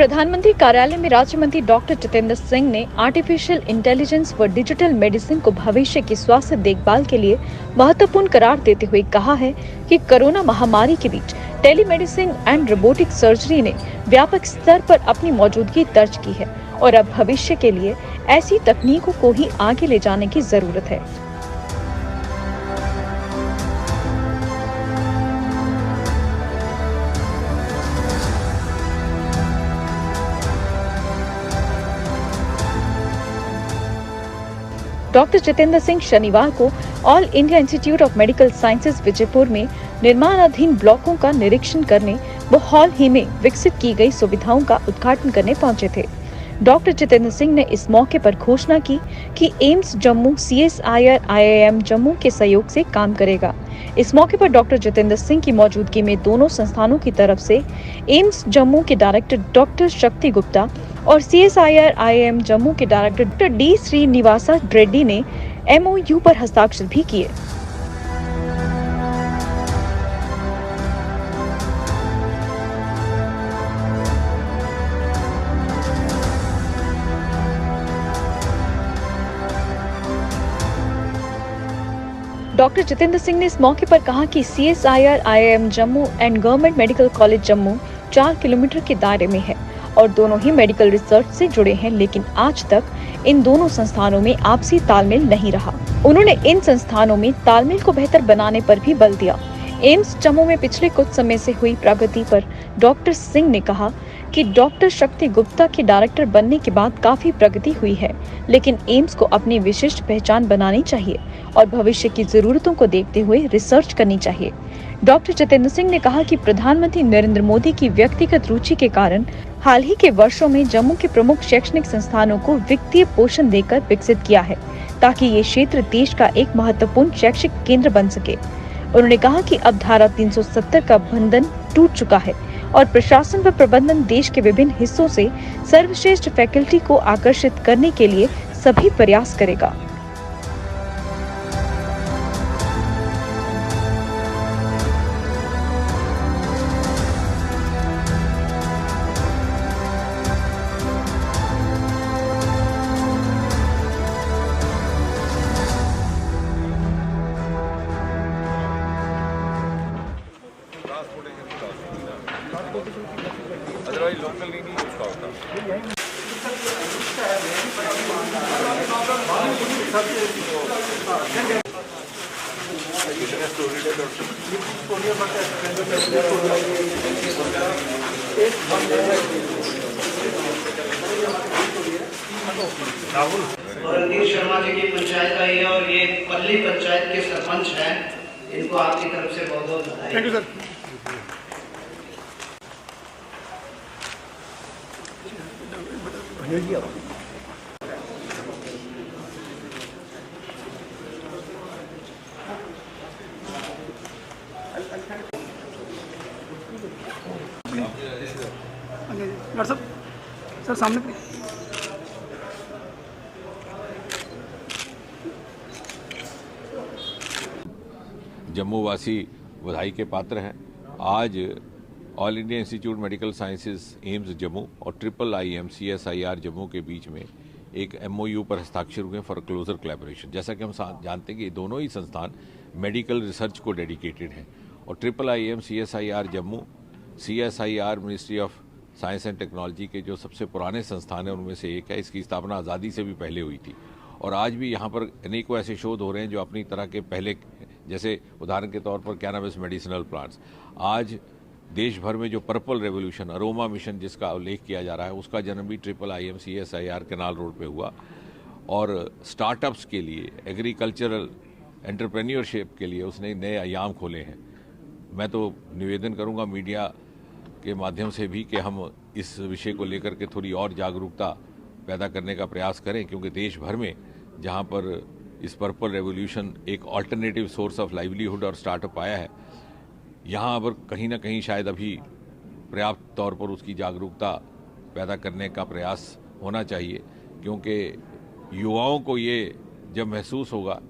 प्रधानमंत्री कार्यालय में राज्य मंत्री डॉक्टर जितेंद्र सिंह ने आर्टिफिशियल इंटेलिजेंस व डिजिटल मेडिसिन को भविष्य की स्वास्थ्य देखभाल के लिए महत्वपूर्ण करार देते हुए कहा है कि कोरोना महामारी के बीच टेलीमेडिसिन एंड रोबोटिक सर्जरी ने व्यापक स्तर पर अपनी मौजूदगी दर्ज की है और अब भविष्य के लिए ऐसी तकनीकों को ही आगे ले जाने की जरूरत है। डॉक्टर जितेंद्र सिंह शनिवार को all India institute of medical sciences Vijaypur में निर्माणाधीन ब्लॉकों का निरीक्षण करने व हाल ही में विकसित की गई सुविधाओं का उद्घाटन करने पहुंचे थे। डॉक्टर जितेंद्र सिंह ने इस मौके पर घोषणा की कि AIIMS Jammu CSIR IIM Jammu के सहयोग से काम करेगा। इस मौके पर डॉक्टर जितेंद्र सिंह की मौजूदगी में दोनों संस्थानों की तरफ से एम्स जम्मू के डायरेक्टर डॉक्टर शक्ति गुप्ता और CSIR IIM जम्मू के director doctor D Srinivasa Reddy ने MOU पर हस्ताक्षर भी किए। डॉक्टर जितेंद्र सिंह ने इस मौके पर कहा कि CSIR IIM Jammu and government medical college Jammu 4 kilometre के दायरे में है और दोनों ही मेडिकल रिसर्च से जुड़े हैं, लेकिन आज तक इन दोनों संस्थानों में आपसी तालमेल नहीं रहा। उन्होंने इन संस्थानों में तालमेल को बेहतर बनाने पर भी बल दिया। एम्स जम्मू में पिछले कुछ समय से हुई प्रगति पर डॉक्टर सिंह ने कहा कि डॉक्टर शक्ति गुप्ता के डायरेक्टर बनने के बाद काफी प्रगति हुई है, लेकिन एम्स को अपनी विशिष्ट पहचान बनानी चाहिए और भविष्य की जरूरतों को देखते हुए रिसर्च करनी चाहिए। डॉक्टर जितेंद्र सिंह ने कहा कि प्रधानमंत्री नरेंद्र मोदी की व्यक्तिगत रुचि के कारण हाल ही के वर्षों में जम्मू के प्रमुख शैक्षणिक संस्थानों को वित्तीय पोषण देकर विकसित किया है ताकि ये क्षेत्र देश का एक महत्वपूर्ण शैक्षिक केंद्र बन सके। उन्होंने कहा कि अब धारा 370 का बंधन टूट चुका है और प्रशासन व प्रबंधन देश के विभिन्न हिस्सों से सर्वश्रेष्ठ फैकल्टी को आकर्षित करने के लिए सभी प्रयास करेगा। अदरवाइज लोकल नहीं उसका होता। रणधीर शर्मा जी की पंचायत आई है और ये पल्ली पंचायत के सरपंच हैं। इनको आपकी तरफ से बहुत बहुत बधाई। Thank you sir. डॉक्टर साहब सर सामने जम्मू वासी बधाई के पात्र हैं। आज all India institute medical sciences AIIMS Jammu और IIIM CSIR जम्मू के बीच में एक MOU पर हस्ताक्षर हुए फॉर क्लोजर कोलैबोरेशन। जैसा कि हम जानते हैं कि दोनों ही संस्थान मेडिकल रिसर्च को डेडिकेटेड हैं और IIIM CSIR Jammu CSIR ministry of science and technology के जो सबसे पुराने संस्थान हैं उनमें से एक है। इसकी स्थापना आज़ादी से भी पहले हुई थी और आज भी यहाँ पर अनेकों ऐसे शोध हो रहे हैं जो अपनी तरह के पहले, जैसे उदाहरण के तौर पर कैनाबिस मेडिसिनल प्लांट्स। आज देश भर में जो पर्पल रेवोल्यूशन अरोमा मिशन जिसका उल्लेख किया जा रहा है उसका जन्म भी IIIM CSIR कैनाल रोड पे हुआ और स्टार्टअप्स के लिए, एग्रीकल्चरल एंटरप्रेन्योरशिप के लिए उसने नए आयाम खोले हैं। मैं तो निवेदन करूंगा मीडिया के माध्यम से भी कि हम इस विषय को लेकर के थोड़ी और जागरूकता पैदा करने का प्रयास करें, क्योंकि देश भर में जहां पर इस पर्पल रेवोल्यूशन एक अल्टरनेटिव सोर्स ऑफ लाइवलीहुड और स्टार्टअप आया है, यहाँ पर कहीं ना कहीं शायद अभी पर्याप्त तौर पर उसकी जागरूकता पैदा करने का प्रयास होना चाहिए, क्योंकि युवाओं को ये जब महसूस होगा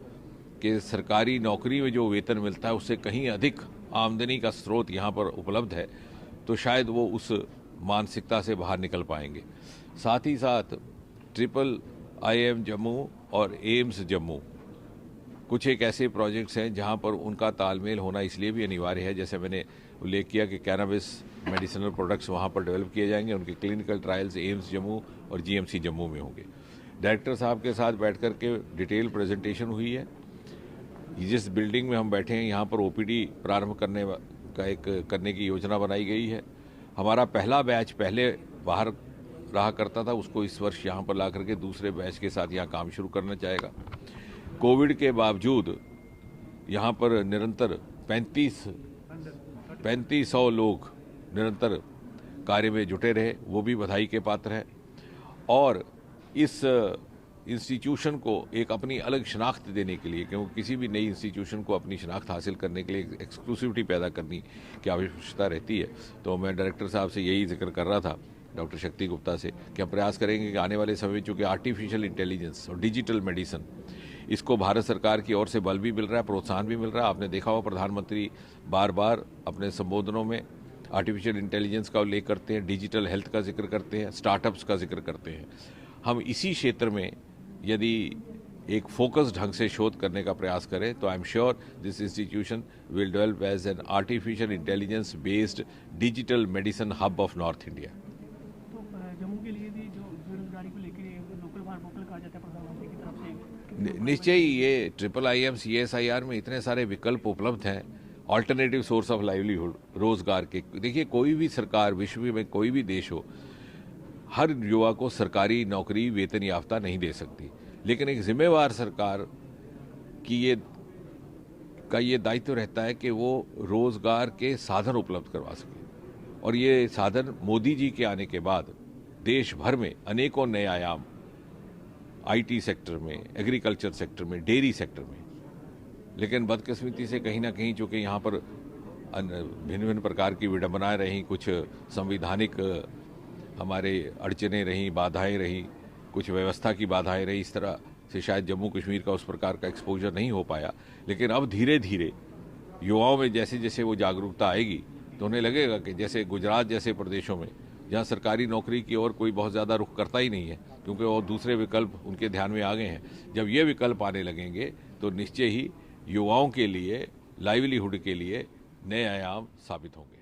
कि सरकारी नौकरी में जो वेतन मिलता है उससे कहीं अधिक आमदनी का स्रोत यहाँ पर उपलब्ध है, तो शायद वो उस मानसिकता से बाहर निकल पाएंगे। साथ ही साथ ट्रिपल IIM जम्मू और एम्स जम्मू कुछ एक ऐसे प्रोजेक्ट्स हैं जहां पर उनका तालमेल होना इसलिए भी अनिवार्य है, जैसे मैंने उल्लेख किया कि कैनाबिस मेडिसिनल प्रोडक्ट्स वहां पर डेवलप किए जाएंगे, उनके क्लिनिकल ट्रायल्स एम्स जम्मू और GMC जम्मू में होंगे। डायरेक्टर साहब के साथ बैठ कर के डिटेल प्रेजेंटेशन हुई है। जिस बिल्डिंग में हम बैठे हैं यहाँ पर OPD प्रारंभ करने की योजना बनाई गई है। हमारा पहला बैच पहले बाहर रहा करता था, उसको इस वर्ष यहाँ पर ला करके दूसरे बैच के साथ यहाँ काम शुरू करना चाहेगा। कोविड के बावजूद यहाँ पर निरंतर 3500 लोग निरंतर कार्य में जुटे रहे, वो भी बधाई के पात्र है। और इस इंस्टीट्यूशन को एक अपनी अलग शनाख्त देने के लिए, क्योंकि किसी भी नई इंस्टीट्यूशन को अपनी शनाख्त हासिल करने के लिए एक्सक्लूसिविटी पैदा करने की आवश्यकता रहती है। तो मैं डायरेक्टर साहब से यही जिक्र कर रहा था, डॉक्टर शक्ति गुप्ता से, कि हम प्रयास करेंगे कि आने वाले समय में चूँकि आर्टिफिशियल इंटेलिजेंस और डिजिटल मेडिसिन, इसको भारत सरकार की ओर से बल भी मिल रहा है, प्रोत्साहन भी मिल रहा है। आपने देखा होगा प्रधानमंत्री बार बार अपने संबोधनों में आर्टिफिशियल इंटेलिजेंस का उल्लेख करते हैं, डिजिटल हेल्थ का जिक्र करते हैं, स्टार्टअप्स का जिक्र करते हैं। हम इसी क्षेत्र में यदि एक फोकस ढंग से शोध करने का प्रयास करें तो I am sure this institution will develop as an artificial intelligence based digital medicine hub of north India. तो जम्मू के लिए भी जो बेरोजगारी को लेकर लोकल फॉर वोकल कहा जाता है प्रधानमंत्री की तरफ से, निश्चय ही ये IIM CSIR में इतने सारे विकल्प उपलब्ध हैं, ऑल्टरनेटिव सोर्स ऑफ लाइवलीहुड, रोजगार के। देखिए, कोई भी सरकार, विश्व में कोई भी देश हो, हर युवा को सरकारी नौकरी वेतन याफ्ता नहीं दे सकती, लेकिन एक जिम्मेवार सरकार की ये दायित्व रहता है कि वो रोजगार के साधन उपलब्ध करवा सके। और ये साधन मोदी जी के आने के बाद देश भर में अनेकों नए आयाम, IT सेक्टर में, एग्रीकल्चर सेक्टर में, डेयरी सेक्टर में। लेकिन बदकिस्मती से कहीं ना कहीं चूँकि यहाँ पर भिन्न भिन्न प्रकार की विडंबनाएं रहीं, कुछ संवैधानिक हमारे अड़चने रहीं, बाधाएं रहीं, कुछ व्यवस्था की बाधाएं रही, इस तरह से शायद जम्मू कश्मीर का उस प्रकार का एक्सपोजर नहीं हो पाया। लेकिन अब धीरे धीरे युवाओं में जैसे जैसे वो जागरूकता आएगी तो उन्हें लगेगा कि जैसे गुजरात जैसे प्रदेशों में जहाँ सरकारी नौकरी की ओर कोई बहुत ज़्यादा रुख करता ही नहीं है, क्योंकि वो दूसरे विकल्प उनके ध्यान में आ गए हैं। जब ये विकल्प आने लगेंगे तो निश्चय ही युवाओं के लिए, लाइवलीहुड के लिए नए आयाम साबित होंगे।